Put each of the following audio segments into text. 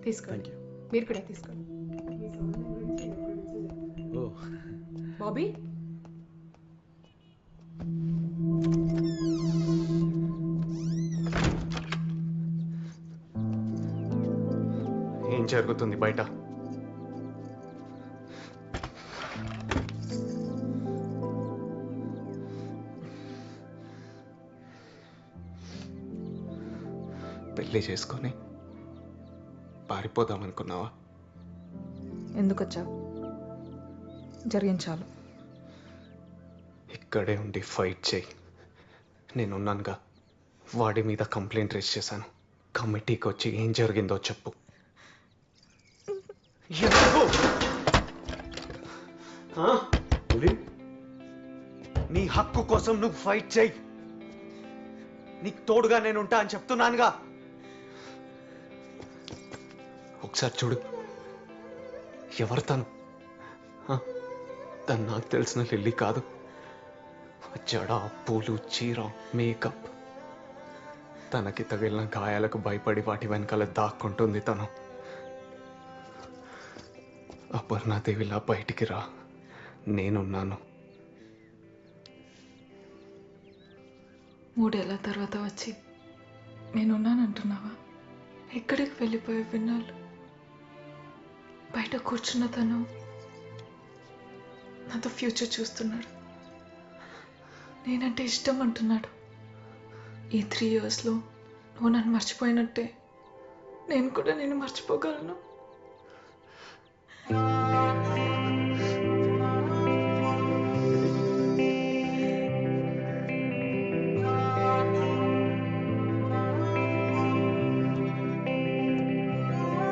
తీసుకోండి. మీరు కూడా తీసుకోండి. బాబీ, ఏం జరుగుతుంది బయట? పెళ్లి చేసుకొని పారిపోదామనుకున్నావా? ఎందుకు వచ్చావు? జరిగించాలి. ఇక్కడే ఉండి ఫైట్ చేయి. నేనున్నానుగా. వాడి మీద కంప్లైంట్ రేస్ చేశాను. కమిటీకి వచ్చి ఏం జరిగిందో చెప్పు. నీ హక్కు కోసం నువ్వు ఫైట్ చేయి. నీకు తోడుగా నేనుంటా అని చెప్తున్నానుగా. ఒకసారి చూడు. ఎవరు తను? తను నాకు తెలిసిన లిల్లీ కాదు. జడ, పూలు, చీర, మేకప్. తనకి తగిలిన గాయాలకు భయపడి వాటి వెనకాల దాక్కుంటుంది తను. అపర్ణాదేవిలా బయటికి రా. నేనున్నాను. 3 ఏళ్ల తర్వాత వచ్చి నేనున్నానంటున్నావా? ఎక్కడికి వెళ్ళిపోయే విన్నాళ్ళు? బయట కూర్చున్న తను నాతో ఫ్యూచర్ చూస్తున్నాడు. నేనంటే ఇష్టం అంటున్నాడు. ఈ 3 ఇయర్స్లో నువ్వు నన్ను మర్చిపోయినట్టే నేను కూడా నేను మర్చిపోగలను.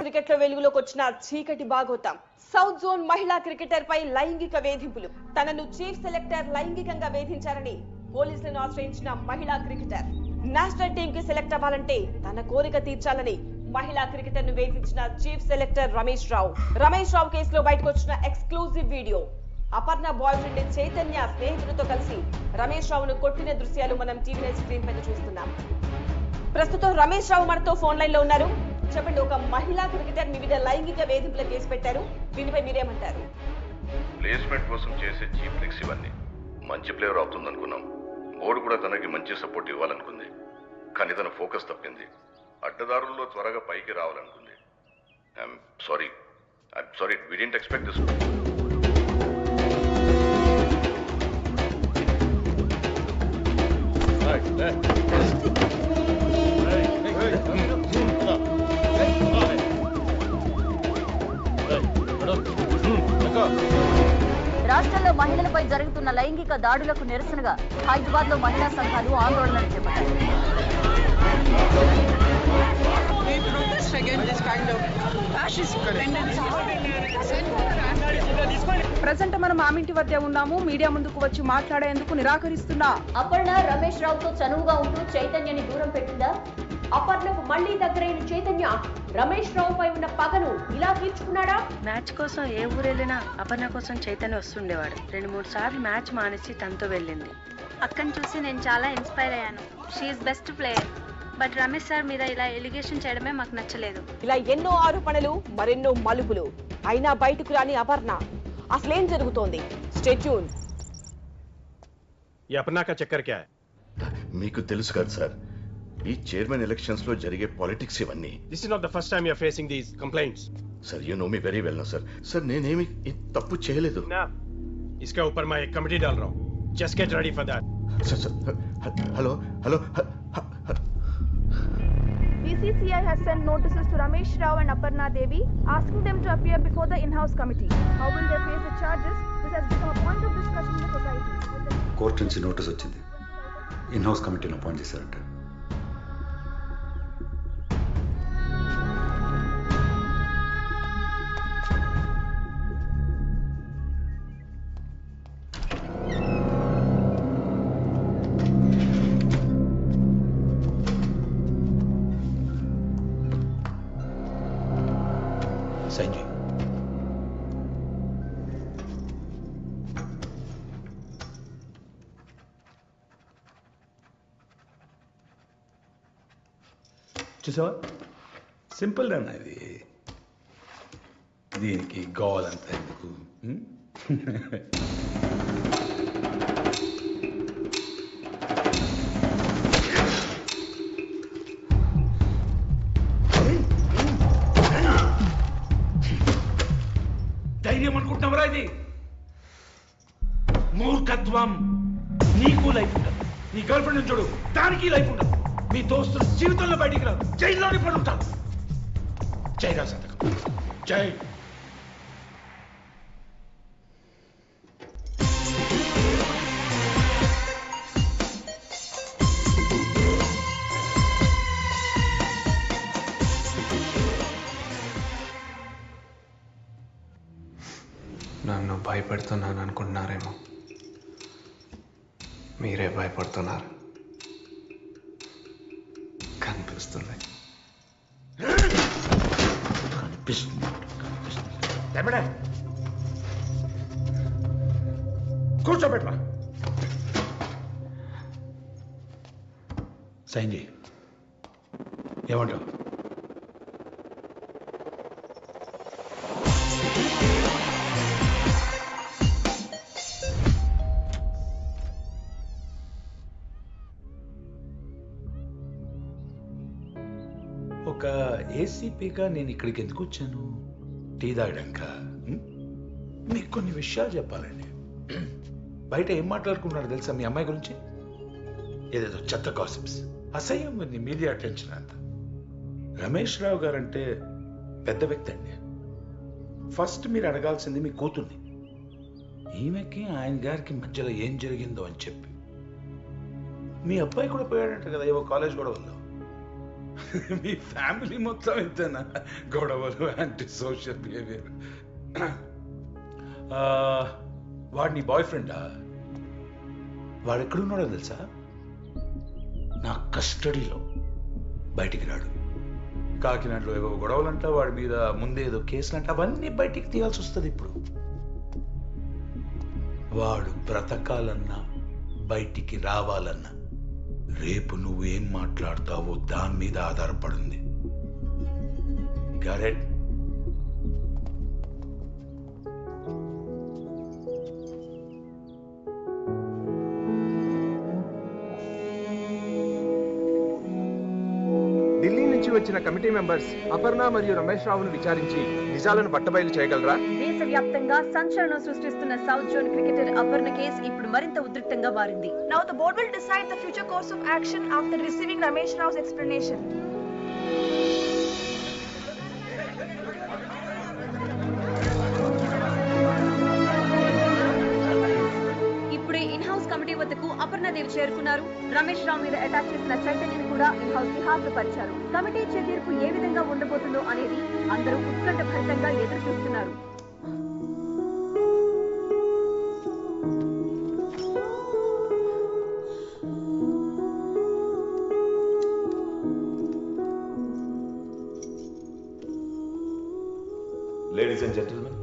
క్రికెట్లో వెలుగులోకి వచ్చిన చీకటి బాగోతాం. సౌత్ జోన్ మహిళా క్రికెటర్ పై లైంగిక వేధింపులు. తనను చీఫ్ సెలెక్టర్ లైంగికంగా వేధించారని పోలీసులను ఆశ్రయించిన మహిళా క్రికెటర్. నేషనల్ టీమ్ కి సెలెక్ట్ అవ్వాలంటే తన కోరిక తీర్చాలని మహిళా క్రికెటర్ ను వేధించిన చీఫ్ సెలెక్టర్ రమేష్ రావు కేసులో బయటకు వచ్చిన exclusive video. Aparna boy friend Chaitanya స్నేహితులతో కలిసి రమేష్ రావును కొట్టిన దృశ్యాలు మనం టీవీ స్క్రీన్ పైన చూస్తున్నాం. ప్రస్తుతం రమేష్ రావు మనతో ఫోన్ లైన్ లో ఉన్నారు. చెప్పండి, ఒక మహిళా క్రికెటర్ మీ మీద లైంగిక వేధింపుల కేసు పెట్టారు. దీనిపై మీరేమంటారు? ప్లేస్మెంట్ కోసం చేసే చీప్ ట్రిక్స్ ఇవన్నీ. మంచి ప్లేయర్ అవుతుంది అనుకున్నాం. బోర్డు కూడా తనకి మంచి సపోర్ట్ ఇవ్వాలనుకుంది. కానీ తన ఫోకస్ తప్పింది. అడ్డదారుల్లో త్వరగా పైకి రావాలనుకుంది. I'm sorry, we didn't expect this. రాష్ట్రంలో మహిళలపై జరుగుతున్న లైంగిక దాడులకు నిరసనగా హైదరాబాద్ లో మహిళా సంఘాలు ఆందోళనలు చేపట్టాయి. ప్రజెంట్ మనం ఆమింటి వద్ద ఉన్నాము. మీడియా ముందుకు వచ్చి మాట్లాడేందుకు నిరాకరిస్తున్నా. అపర్ణ రమేష్ రావుతో చనువుగా ఉంటూ చైతన్యని దూరం పెట్టిందా? అపర్ణకు మళ్లీ దగ్గరైన చైతన్య రమేష్ రావు పై ఉన్న పగను ఇలా తీర్చుకున్నాడా? మ్యాచ్ కోసం ఏ ఊరు వెళ్ళినా అపర్ణ కోసం చైతన్య వస్తుండేవాడు. 2-3 సార్లు మ్యాచ్ మానేసి తనతో వెళ్ళింది. అక్కని చూసి నేను చాలా ఇన్స్పైర్ అయ్యాను. She's best player. But Ramesh sir మీద ఇలా ఎలిగేషన్ చేయడమే మాకు నచ్చలేదు. ఇలా ఎన్నో ఆరోపణలు, మరెన్నో మలుపులు. అయినా బయటకు రాని అపర్ణ. అసలేం జరుగుతోంది? Stay tune. ఈ అపర్ణ కా చక్కర్ క్యా హై? మీకు తెలుసు కదా సార్, ఈ చైర్మన్ ఎలక్షన్స్ లో జరిగే పాలిటిక్స్ ఇవన్నీ. This is not the first time you are facing these complaints. Sir you know me very well no sir. Sir నేనేమి తప్పు చేయలేదు. నా इसके ऊपर मैं एक कमेटी डाल रहा हूं. Just get ready for that. Hello. BCCI has sent notices to Ramesh Rao and Aparna Devi asking them to appear before the in-house committee. How will they face the charges? This has become a point of discussion in the society. Court నుంచి notice వచ్చింది. In-house కమిటీని appoint చేశారంట. సంజయ్, చూసావా, simple రా ఇది. దీనికి గోవాలంతా ఎందుకు? ధైర్యం అనుకుంటున్నావరా ఇది? మూర్ఖత్వం. నీకు లైఫ్ ఉండదు, నీ గర్ల్ ఫ్రెండ్ చూడు, దానికి లైఫ్ ఉండదు, మీ దోస్తులు జీవితంలో బయటికి రాదు, జైల్లోనే పడి ఉంటారు. జై రా సంతకం, జై. నన్ను భయపెడుతున్నాను అనుకుంటున్నారేమో, మీరే భయపడుతున్నారు కనిపిస్తుంది. కూర్చోబెట్టరా. సైన్ చేయి. ఏమంటావు? ఒక ఏసీపీగా నేను ఇక్కడికి ఎందుకు వచ్చాను? టీ తాగడాక. మీకు కొన్ని విషయాలు చెప్పాలండి. బయట ఏం మాట్లాడుకున్నాడు తెలుసా మీ అమ్మాయి గురించి? ఏదేదో చెత్త కాసిప్స్, అసహ్యం ఉంది మీడియా అటెన్షన్ అంతా. రమేష్ రావు గారంటే పెద్ద వ్యక్తి అండి. ఫస్ట్ మీరు అడగాల్సింది మీ కూతుర్ని. ఈమెకి ఆయన గారికి మధ్యలో ఏం జరిగిందో అని చెప్పి. మీ అబ్బాయి కూడా పోయాడంట కదా ఏవో కాలేజ్ గొడవల్లో. మీ ఫ్యామిలీ మొత్తం ఇంతేనా? గొడవలు, యాంటీ సోషల్ బిహేవియర్. వాడు నీ బాయ్ ఫ్రెండా? వాడు ఎక్కడున్నాడో తెలుసా? నా కస్టడీలో. బయటికి రాడు. కాకినాడలో ఏవో గొడవలంట, వాడి మీద ముందే ఏదో కేసులంట, అవన్నీ బయటికి తీయాల్సి వస్తుంది ఇప్పుడు. వాడు బ్రతకాలన్నా బయటికి రావాలన్నా రేపు నువ్వేం మాట్లాడతావో దాని మీద ఆధారపడింది. కరెక్ట్? ఢిల్లీ నుంచి వచ్చిన కమిటీ మెంబర్స్ అపర్ణ మరియు రమేష్ రావును విచారించి నిజాలను బట్టబయలు చేయగలరా? దేశవ్యాప్తంగా సంచలనం సృష్టిస్తున్న south zone cricketer Aparna case ఇప్పుడు మరింత ఉద్రిక్తంగా మారింది. Now the board will decide the future course of action after receiving Ramesh Rao's explanation. ఇప్పుడే ఇన్ హౌస్ కమిటీ వద్దకు అపర్ణదేవి చేరుకున్నారు. రమేష్ రావు మీద అటాక్ చేసిన చైతన్యని కూడా ఇన్ హౌస్ కి హాజరుపరిచారు. కమిటీ తీర్పు ఏ విధంగా ఉండబోతుందో అనేది అందరూ ఉత్కంఠభరితంగా ఎదురు చూస్తున్నారు. Ladies and gentlemen,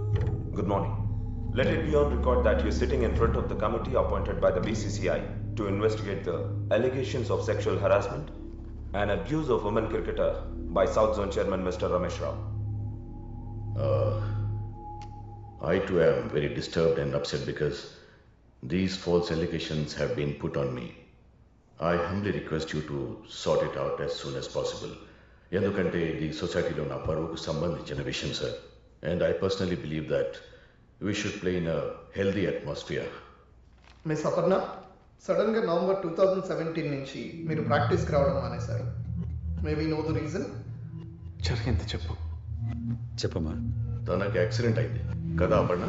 good morning. Let it be on record that you are sitting in front of the committee appointed by the BCCI to investigate the allegations of sexual harassment and abuse of women cricketer by South Zone Chairman Mr. Ramesh Rao. I too am very disturbed and upset because these false allegations have been put on me. I humbly request you to sort it out as soon as possible. ఎందుకంటే ఇది సొసైటీలో నా పరువుకు సంబంధించిన విషయం sir. And I personally believe that we should play in a healthy atmosphere. Miss Aparna, sudden గా November 2017 నుంచి మీరు ప్రాక్టీస్కి రావడం మానేశారు. మే వి నో ద రీజన్? జరిగింది చెప్పు. చెప్పమ్మా. తనకి యాక్సిడెంట్ అయింది కదా Aparna?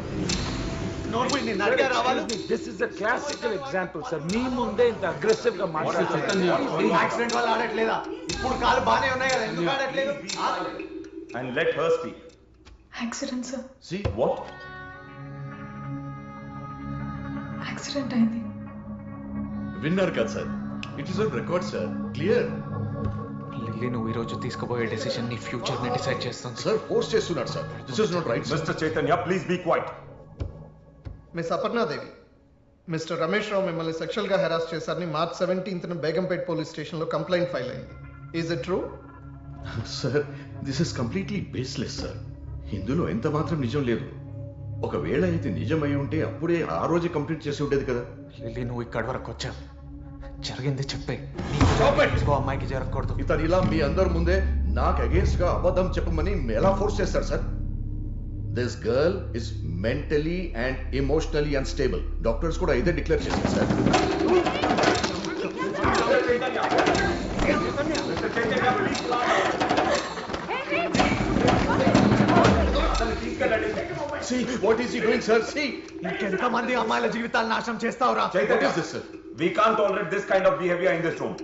This is a classical example, sir. మీ ముందే ఇంత అగ్రెసివ్ గా మాట్లాడుతున్నారు. యాక్సిడెంట్ వల్ల ఆడట్లేదా? ఇప్పుడు కాలు బానే ఉన్నాయి కదా, ఎందుకు ఆడట్లేదు? And let her speak. Accident sir. See what? Accident అయింది. విన్నారు కదా sir, it is on record sir, clear. Lily, నువ్వు ఈరోజు తీసుకుపోయే డెసిషన్ నీ ఫ్యూచర్ ని డిసైడ్ చేస్తుంది సార్. ఫోర్స్ చేస్తున్నాడు sir. This is not right. Mr. Chaitanya, please be quiet. Miss Aparnadevi, mister Ramesh Rao మిమ్మల్ని సెక్షువల్ గా హెరాస్ చేశారని March 17th Begumpet police station లో కంప్లైంట్ ఫైల్ అయింది. Is it true? Sir, this is completely baseless sir. ఇందులో ఎంత మాత్రం నిజం లేదు. ఒకవేళ ఇది నిజమై ఉంటే అప్పుడే ఆ రోజు కంప్లీట్ చేసి ఉండేది కదా. లిల్లీ, నువ్వు ఇక్కడి వరకు వచ్చావు, జరిగింది చెప్పే. అమ్మాయికి జరగకూడదు. ఇతను ఇలా మీ అందరి ముందే నాకు అగేన్స్ట్ గా అబద్ధం చెప్పమని ఎలా ఫోర్స్ చేస్తారు sir? This girl is mentally and emotionally unstable. Doctors కూడా ఇదే డిక్లేర్ చేశారు sir. See, what is he doing, sir? See! ఇంకెంతమంది అమ్మాయిల జీవితాలు నాశనం చేస్తావురా? What is this, sir? We can't tolerate this kind of behavior in this room.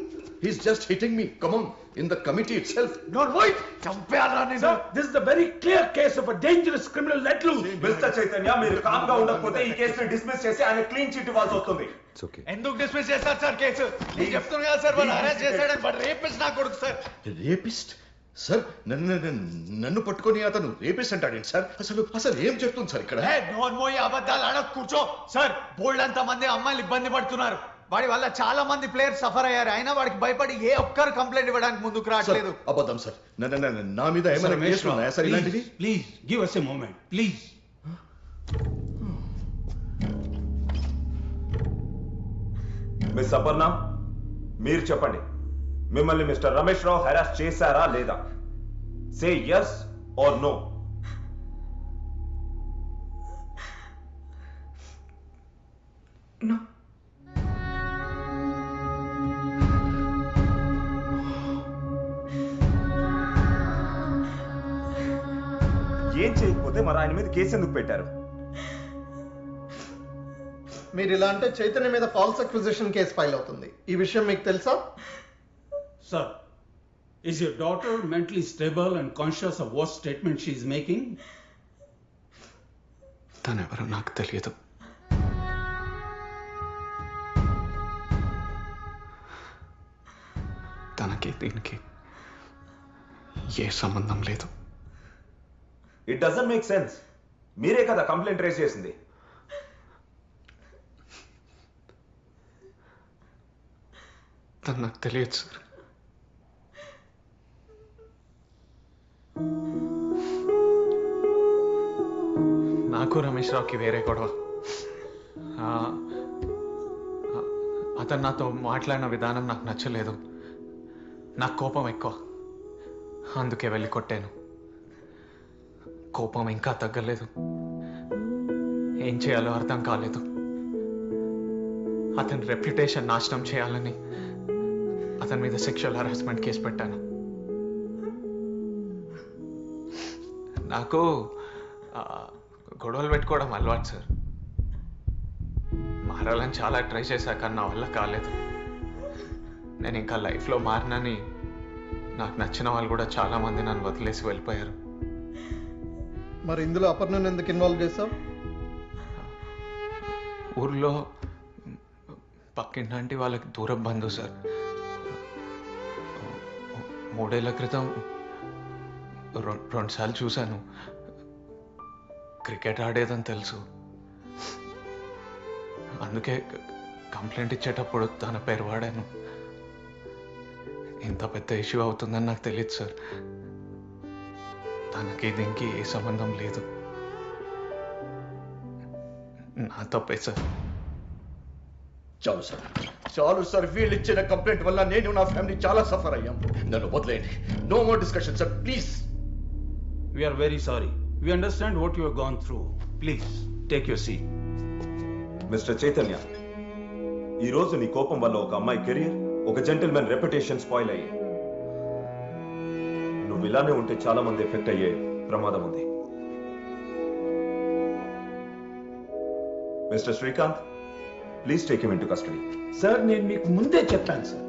He's just hitting me. Come on, in the committee itself. Don't wait! చంపేయాలా నేను? Sir, this is the very clear case of a dangerous criminal let loose. Mr. Chaitanya, మీరు com గా ఉండకపోతే ఈ కేసుని dismiss చేసి ఆయన clean chit ఇవ్వాల్సి వస్తుంది. ఎందుకు డిస్మిస్ చేస్తారు సార్ కేసు? నేను చెప్తున్నా కదా సార్, వాళ్ళు అరెస్ట్ చేశాడని. బట్ రేపిస్ట్ నా కొడుకు సార్. రేపిస్ట్? సార్, నన్ను పట్టుకొని అతను రేపిస్ట్ అంటాడేంటి సార్? అసలు ఏం చెప్తుంది సార్ ఇక్కడ? నోర్మోయి అబద్ధాలు ఆడకు, కూర్చో సార్. బోల్డ్ అంత మంది అమ్మాయిలు ఇబ్బంది పడుతున్నారు. వాడి వల్ల చాలా మంది ప్లేయర్స్ సఫర్ అయ్యారు. అయినా వాడికి భయపడి ఏ ఒక్కరు కంప్లైంట్ ఇవ్వడానికి ముందుకు రావట్లేదు. అబద్ధం సార్. నా మీద ఏమైనా కేసులు ఉన్నాయా సార్ ఇలాంటివి? Please give us a moment, please. Miss Aparna, మీరు చెప్పండి, మిమ్మల్ని మిస్టర్ రమేష్ రావు హెరాస్ చేశారా లేదా? సే yes or no. No. ఏం చేయకపోతే మరి ఆయన మీద కేసు ఎందుకు పెట్టారు? మీరు ఇలా అంటే చైతన్య మీద ఫాల్స్ అక్విజిషన్ కేసు ఫైల్ అవుతుంది. ఈ విషయం మీకు తెలుసా? Sir, is your daughter mentally stable and conscious of what statement she is making? తనెవరో నాకు తెలియదు. తనకి దీనికి ఏ సంబంధం లేదు. It doesn't make sense. మీరే కదా కంప్లైంట్ రేస్ చేసింది. తను నాకు తెలియదు సార్. నాకు రమేష్ రావుకి వేరే గొడవ. అతను నాతో మాట్లాడిన విధానం నాకు నచ్చలేదు. నాకు కోపం ఎక్కువ, అందుకే వెళ్ళి కొట్టాను. కోపం ఇంకా తగ్గలేదు. ఏం చేయాలో అర్థం కాలేదు. అతని రెప్యుటేషన్ నాశనం చేయాలని అతని మీద సెక్షువల్ హరాస్మెంట్ కేసు పెట్టాను. నాకు గొడవలు పెట్టుకోవడం అలవాటు సార్. మారాలని చాలా ట్రై చేశాక నా వల్ల కాలేదు. నేను ఇంకా లైఫ్లో మారినని నాకు నచ్చిన వాళ్ళు కూడా చాలా మంది నన్ను వదిలేసి వెళ్ళిపోయారు. మరి ఇందులో అపర్ణను ఎందుకు ఇన్వాల్వ్ చేసావు? ఊర్లో పక్కింటి వాళ్ళకి దూరం బంధువు సార్. 3 ఏళ్ల క్రితం 2 సార్లు చూశాను. క్రికెట్ ఆడేదని తెలుసు. అందుకే కంప్లైంట్ ఇచ్చేటప్పుడు తన పేరు వాడాను. ఇంత పెద్ద ఇష్యూ అవుతుందని నాకు తెలియదు సార్. తనకి దీనికి ఏ సంబంధం లేదు. నా తప్పే సార్. చాలు సార్, చాలు సార్. వీళ్ళు ఇచ్చిన కంప్లైంట్ వల్ల నేను నా ఫ్యామిలీ చాలా సఫర్ అయ్యాం. నన్ను వదిలేయండి. No more discussion sir, please. We are very sorry. We understand what you have gone through. Please take your seat. Mister Chaitanya, ఈ రోజు నీ కోపం వల్ల ఒక అమ్మాయి కెరీర్, ఒక జెంటిల్మెన్ రెప్యుటేషన్ స్పాయిల్ అయ్యాయి. నువ్వు ఇలానే ఉంటే చాలా మంది ఎఫెక్ట్ అయ్యే ప్రమాదం ఉంది. Mister Srikanth, please take him into custody. Sir, నేను మీకు ముందే చెప్పాను sir,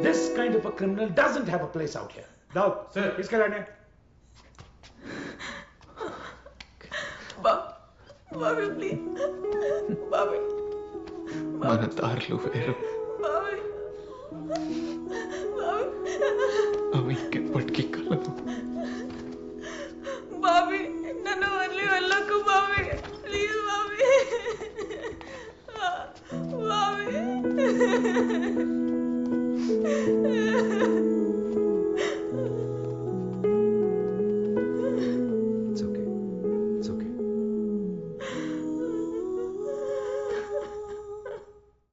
this kind of a criminal doesn't have a place out here. Now sir, తీసుకెళ్ళండి. బాబాయ్ ప్లీజ్, బాబాయ్. మన దారులు వేరు. అవి ఇంకెప్పటికీ కలదు.